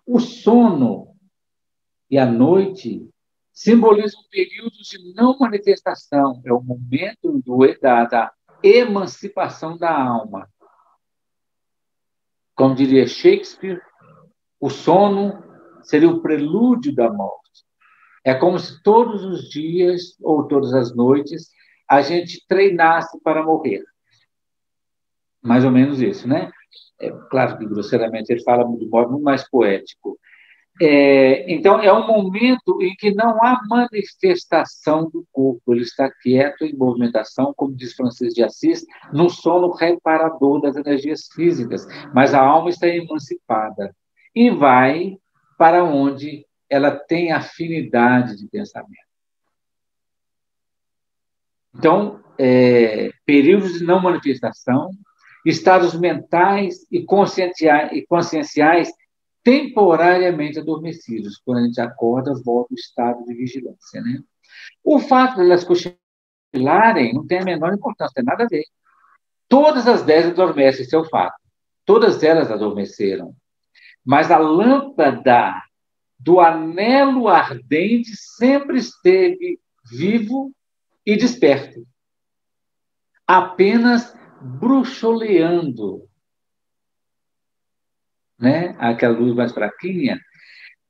O sono e a noite simbolizam períodos de não manifestação. É o momento da emancipação da alma. Como diria Shakespeare, o sono seria o prelúdio da morte. É como se todos os dias ou todas as noites a gente treinasse para morrer. Mais ou menos isso, né? É claro que, grosseiramente, ele fala de modo muito mais poético. Então, é um momento em que não há manifestação do corpo, ele está quieto em movimentação, como diz Francisco de Assis, no sono reparador das energias físicas, mas a alma está emancipada e vai para onde ela tem afinidade de pensamento. Então, períodos de não manifestação, estados mentais e conscienciais temporariamente adormecidos. Quando a gente acorda, volta o estado de vigilância, né? O fato de elas cochilarem não tem a menor importância, não tem nada a ver. Todas as 10 adormecem, esse é o fato. Todas elas adormeceram. Mas a lâmpada do anelo ardente sempre esteve vivo e desperto, apenas bruxuleando, né? Aquela luz mais fraquinha,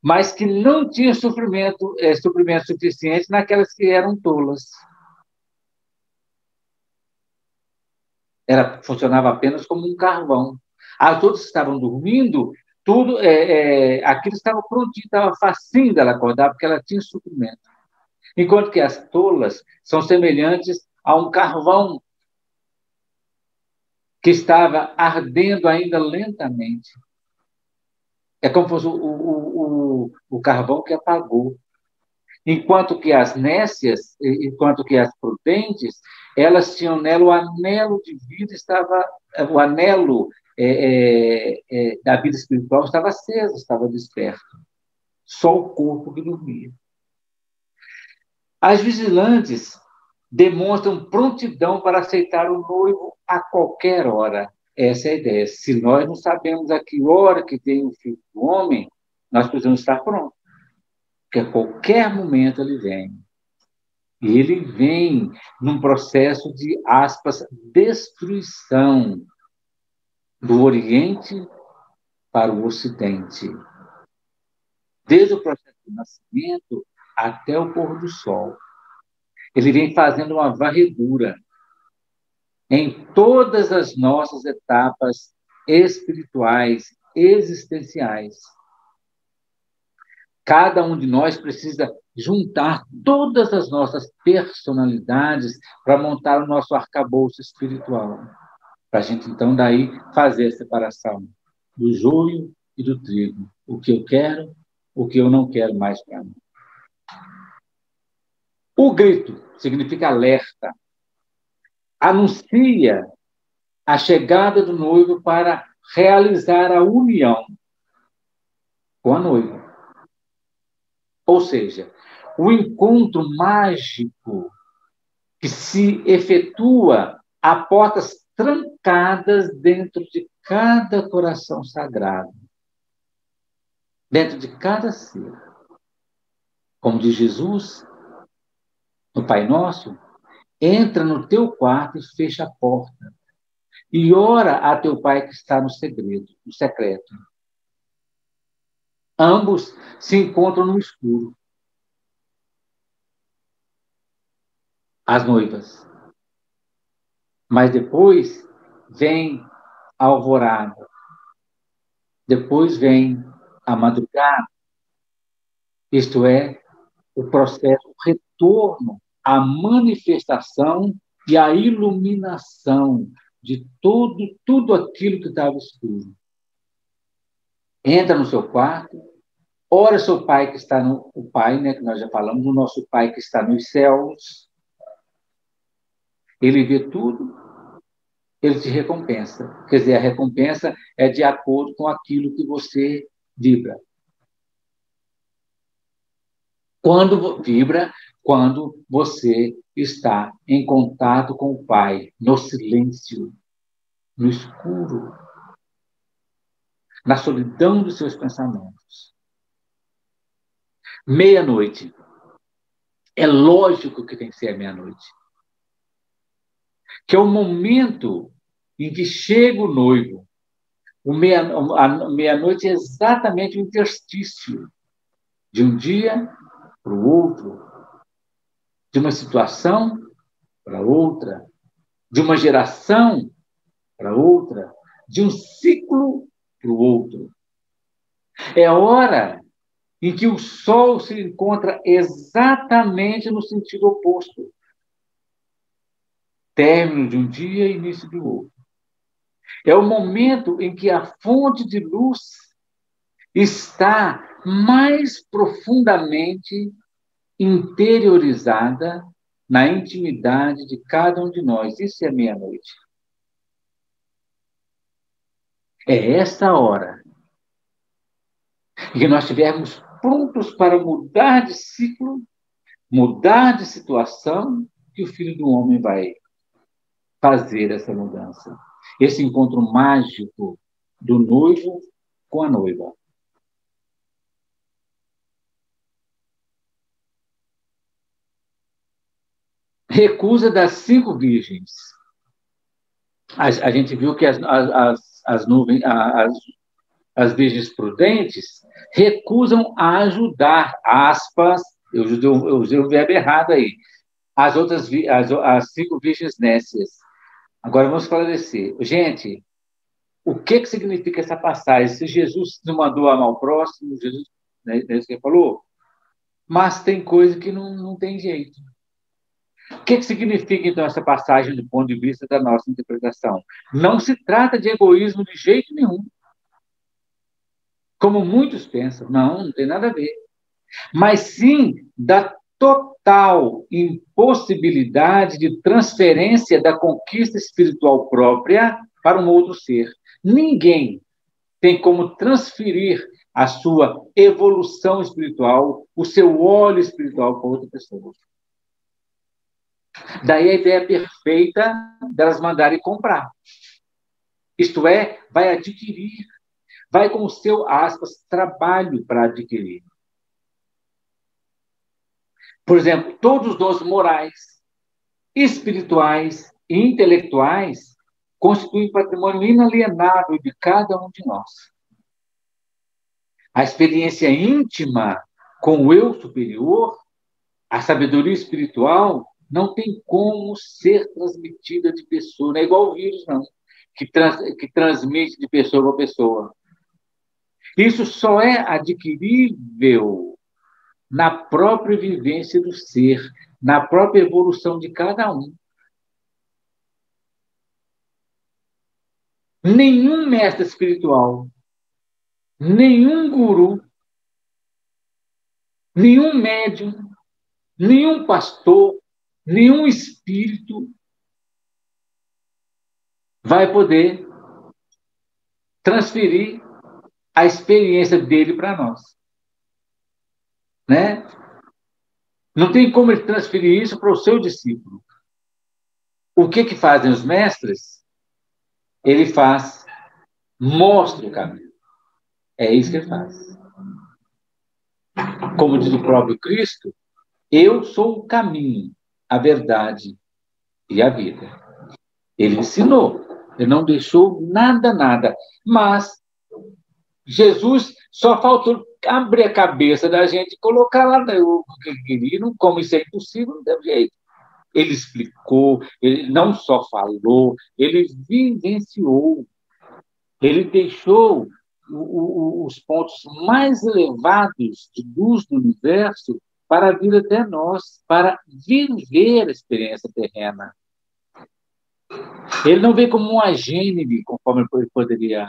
mas que não tinha suprimento suficiente naquelas que eram tolas. Funcionava apenas como um carvão. As outras estavam dormindo, tudo, aquilo estava prontinho, estava facinho dela acordar, porque ela tinha suprimento. Enquanto que as tolas são semelhantes a um carvão que estava ardendo ainda lentamente. É como se fosse o carvão que apagou. Enquanto que as nécias, enquanto que as prudentes, elas tinham nela o anelo de vida, o anelo da vida espiritual estava aceso, estava desperto. Só o corpo que dormia. As vigilantes demonstram prontidão para aceitar o noivo a qualquer hora. Essa é a ideia. Se nós não sabemos a que hora que tem o filho do homem, nós precisamos estar prontos. Porque a qualquer momento ele vem. E ele vem num processo de, aspas, destruição do Oriente para o Ocidente. Desde o processo do nascimento até o pôr do sol. Ele vem fazendo uma varredura em todas as nossas etapas espirituais, existenciais. Cada um de nós precisa juntar todas as nossas personalidades para montar o nosso arcabouço espiritual. Para a gente, então, daí fazer a separação do joio e do trigo. O que eu quero, o que eu não quero mais para mim. O grito significa alerta. Anuncia a chegada do noivo para realizar a união com a noiva. Ou seja, o encontro mágico que se efetua a portas trancadas dentro de cada coração sagrado, dentro de cada ser. Como diz Jesus, no Pai Nosso, entra no teu quarto e fecha a porta. E ora a teu Pai que está no segredo, no secreto. Ambos se encontram no escuro. As noivas. Mas depois vem a alvorada. Depois vem a madrugada. Isto é, o processo, o retorno à manifestação e à iluminação de tudo aquilo que estava escuro. entra no seu quarto, ora seu pai que está no... O pai, né, que nós já falamos, o nosso pai que está nos céus. Ele vê tudo, ele te recompensa. Quer dizer, a recompensa é de acordo com aquilo que você vibra. Quando vibra, quando você está em contato com o Pai, no silêncio, no escuro, na solidão dos seus pensamentos. Meia-noite. É lógico que tem que ser a meia-noite. Que é o momento em que chega o noivo. A meia-noite é exatamente o interstício de um dia para o outro, de uma situação para outra, de uma geração para outra, de um ciclo para o outro. É a hora em que o Sol se encontra exatamente no sentido oposto. Término de um dia e início do outro. É o momento em que a fonte de luz está mais profundamente interiorizada na intimidade de cada um de nós. Isso é meia-noite. É essa hora em que nós estivermos prontos para mudar de ciclo, mudar de situação, que o Filho do Homem vai fazer essa mudança. Esse encontro mágico do noivo com a noiva. Recusa das 5 virgens. A gente viu que as virgens prudentes recusam a ajudar, aspas, eu usei o verbo errado aí, as 5 virgens nécias. Agora vamos esclarecer. Gente, o que significa essa passagem? Se Jesus não mandou amar o próximo, Jesus, né, é isso que ele falou? Mas tem coisa que não tem jeito. O que significa, então, essa passagem do ponto de vista da nossa interpretação? Não se trata de egoísmo de jeito nenhum. Como muitos pensam. Não tem nada a ver. Mas sim da total impossibilidade de transferência da conquista espiritual própria para um outro ser. Ninguém tem como transferir a sua evolução espiritual, o seu óleo espiritual para outra pessoa. Daí a ideia perfeita delas mandarem comprar. Isto é, vai adquirir, vai com o seu, aspas, trabalho para adquirir. Por exemplo, todos os dons morais, espirituais e intelectuais constituem patrimônio inalienável de cada um de nós. A experiência íntima com o eu superior, a sabedoria espiritual, não tem como ser transmitida de pessoa. Não é igual o vírus, não, que transmite de pessoa para pessoa. Isso só é adquirível na própria vivência do ser, na própria evolução de cada um. Nenhum mestre espiritual, nenhum guru, nenhum médium, nenhum pastor, nenhum espírito vai poder transferir a experiência dele para nós. Né? Não tem como ele transferir isso para o seu discípulo. O que fazem os mestres? Ele mostra o caminho. É isso que ele faz. Como diz o próprio Cristo, eu sou o caminho, a verdade e a vida. Ele ensinou, ele não deixou nada. Mas Jesus só faltou abrir a cabeça da gente e colocar lá o que ele queria, como isso é impossível, não deu jeito. Ele explicou, ele não só falou, ele vivenciou, ele deixou os pontos mais elevados de luz do universo para vir até nós, para viver a experiência terrena. Ele não veio como um agênime, conforme ele poderia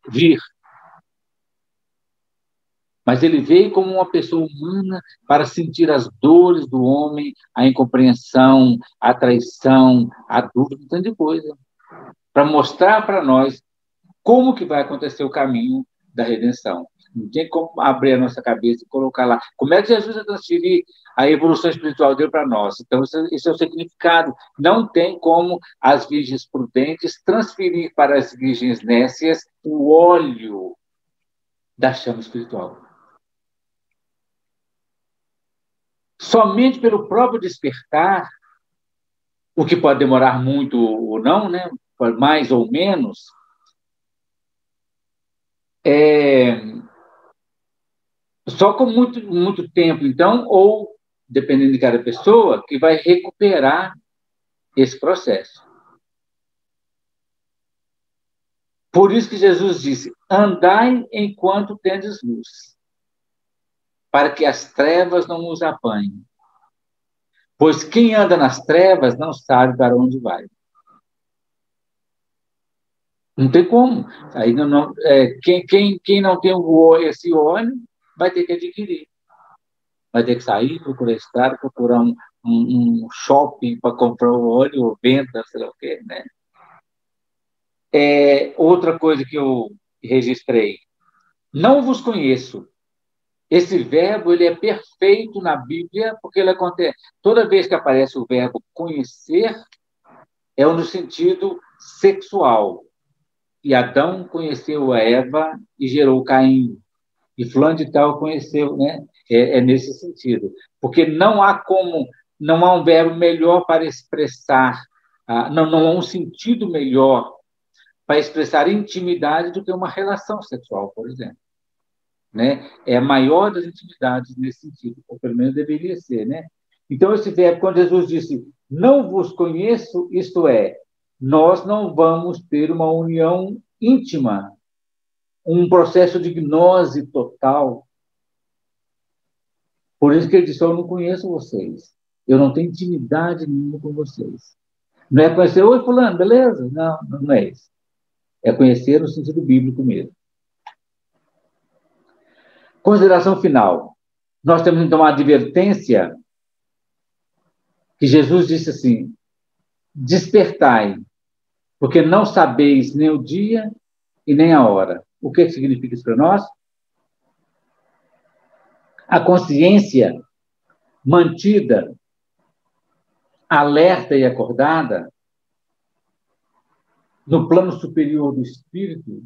vir. Mas ele veio como uma pessoa humana para sentir as dores do homem, a incompreensão, a traição, a dúvida, um tanto de coisa, para mostrar para nós como que vai acontecer o caminho da redenção. Não tem como abrir a nossa cabeça e colocar lá. Como é que Jesus vai transferir a evolução espiritual dele para nós? Então, esse é o significado. Não tem como as virgens prudentes transferir para as virgens nécias o óleo da chama espiritual. Somente pelo próprio despertar, o que pode demorar muito ou não, né? Mais ou menos, só com muito tempo, então, ou, dependendo de cada pessoa, que vai recuperar esse processo. Por isso que Jesus disse, andai enquanto tendes luz, para que as trevas não nos apanhem. Pois quem anda nas trevas não sabe para onde vai. Não tem como. Aí quem não tem esse óleo vai ter que adquirir. Vai ter que sair, procurar estrada, procurar um shopping para comprar o óleo, ou venda, sei lá o quê, né? Outra coisa que eu registrei. Não vos conheço. Esse verbo ele é perfeito na Bíblia, porque ele acontece. Toda vez que aparece o verbo conhecer, é no sentido sexual. E Adão conheceu a Eva e gerou Caim. E fulano de tal conheceu, né? É nesse sentido. Porque não há um verbo melhor para expressar, não há um sentido melhor para expressar intimidade do que uma relação sexual, por exemplo. Né? É a maior das intimidades nesse sentido, ou pelo menos deveria ser, né? Então, esse verbo, quando Jesus disse, não vos conheço, isto é, nós não vamos ter uma união íntima, um processo de gnose total. Por isso que ele disse, eu não conheço vocês, eu não tenho intimidade nenhuma com vocês. Não é conhecer, oi, fulano, beleza? Não, não é isso. É conhecer no sentido bíblico mesmo. Consideração final. Nós temos, então, uma advertência que Jesus disse assim, despertai, porque não sabeis nem o dia e nem a hora. O que significa isso para nós? A consciência mantida, alerta e acordada, no plano superior do espírito,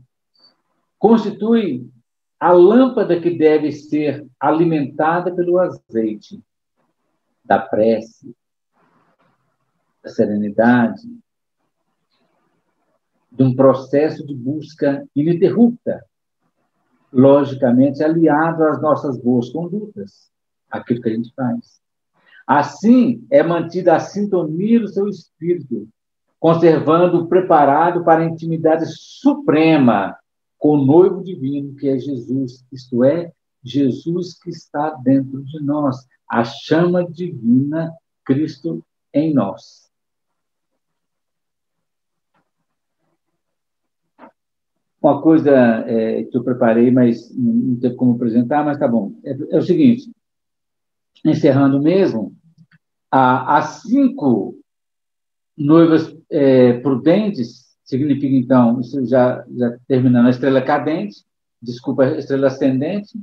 constitui a lâmpada que deve ser alimentada pelo azeite da prece, da serenidade, de um processo de busca ininterrupta, logicamente aliado às nossas boas condutas, aquilo que a gente faz. Assim, é mantida a sintonia do seu espírito, conservando-o preparado para a intimidade suprema com o noivo divino, que é Jesus, isto é, Jesus que está dentro de nós, a chama divina, Cristo em nós. Uma coisa que eu preparei, mas não teve como apresentar, mas tá bom. É o seguinte, encerrando mesmo, as 5 noivas prudentes, significa, então, isso já terminando, a estrela cadente, desculpa, a estrela ascendente,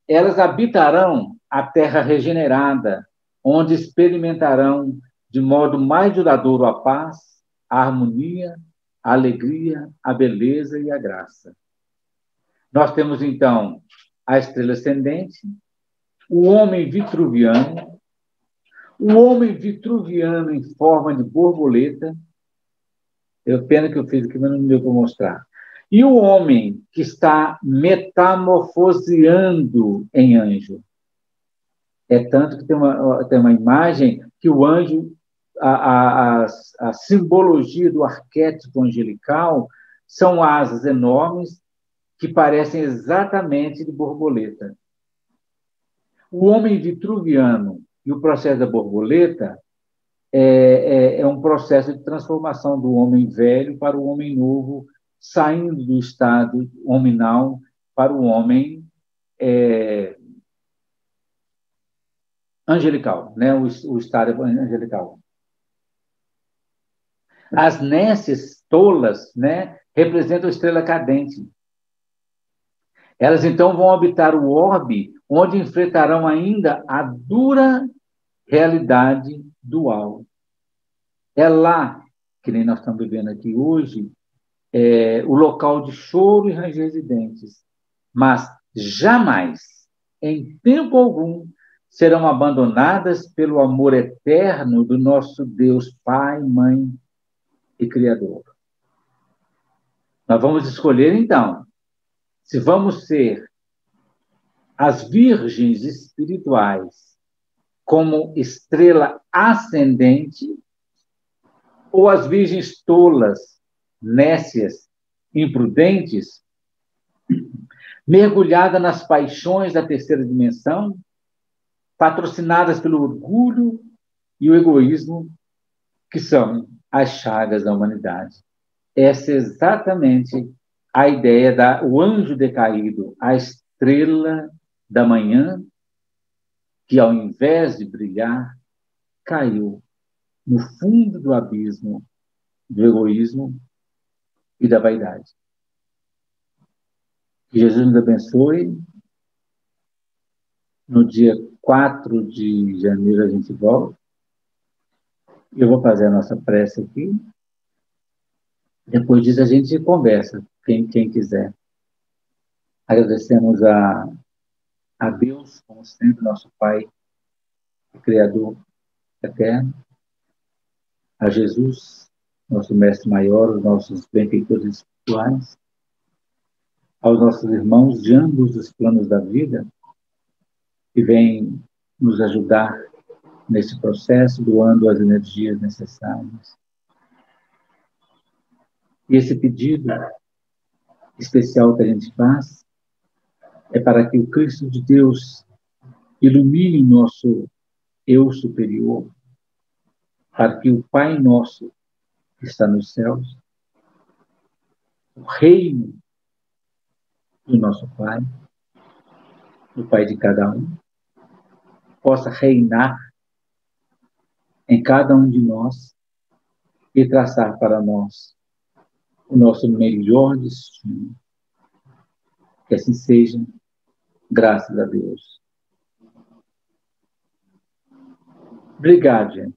elas habitarão a terra regenerada, onde experimentarão de modo mais duradouro a paz, a harmonia, a alegria, a beleza e a graça. Nós temos, então, a estrela ascendente, o homem vitruviano. O homem vitruviano em forma de borboleta, pena que eu fiz aqui, mas não deu para mostrar. E o homem que está metamorfoseando em anjo. É tanto que tem uma imagem que o anjo, a simbologia do arquétipo angelical são asas enormes que parecem exatamente de borboleta. O homem vitruviano e o processo da borboleta é um processo de transformação do homem velho para o homem novo, saindo do estado hominal para o homem angelical, né? O estado angelical. As nécias tolas, né, representam a estrela cadente. Elas, então, vão habitar o orbe, onde enfrentarão ainda a dura realidade dual. É lá, que nem nós estamos vivendo aqui hoje, o local de choro e ranger de dentes. Mas jamais, em tempo algum, serão abandonadas pelo amor eterno do nosso Deus Pai, Mãe e Criador. Nós vamos escolher, então, se vamos ser as virgens espirituais como estrela ascendente ou as virgens tolas, nécias, imprudentes, mergulhadas nas paixões da terceira dimensão, patrocinadas pelo orgulho e o egoísmo, que são as chagas da humanidade. Essa é exatamente a ideia do anjo decaído, a estrela da manhã, que ao invés de brilhar, caiu no fundo do abismo do egoísmo e da vaidade. Que Jesus nos abençoe. No dia 4 de janeiro a gente volta. Eu vou fazer a nossa prece aqui. Depois disso a gente conversa, quem quiser. Agradecemos a Deus, como sempre, nosso Pai, Criador eterno, a Jesus, nosso Mestre Maior, os nossos benfeitores espirituais, aos nossos irmãos de ambos os planos da vida, que vêm nos ajudar nesse processo, doando as energias necessárias. E esse pedido especial que a gente faz é para que o Cristo de Deus ilumine o nosso eu superior, para que o Pai nosso, que está nos céus, o reino do nosso Pai, do Pai de cada um, possa reinar em cada um de nós e traçar para nós o nosso melhor destino. Que assim seja, graças a Deus. Obrigado, gente.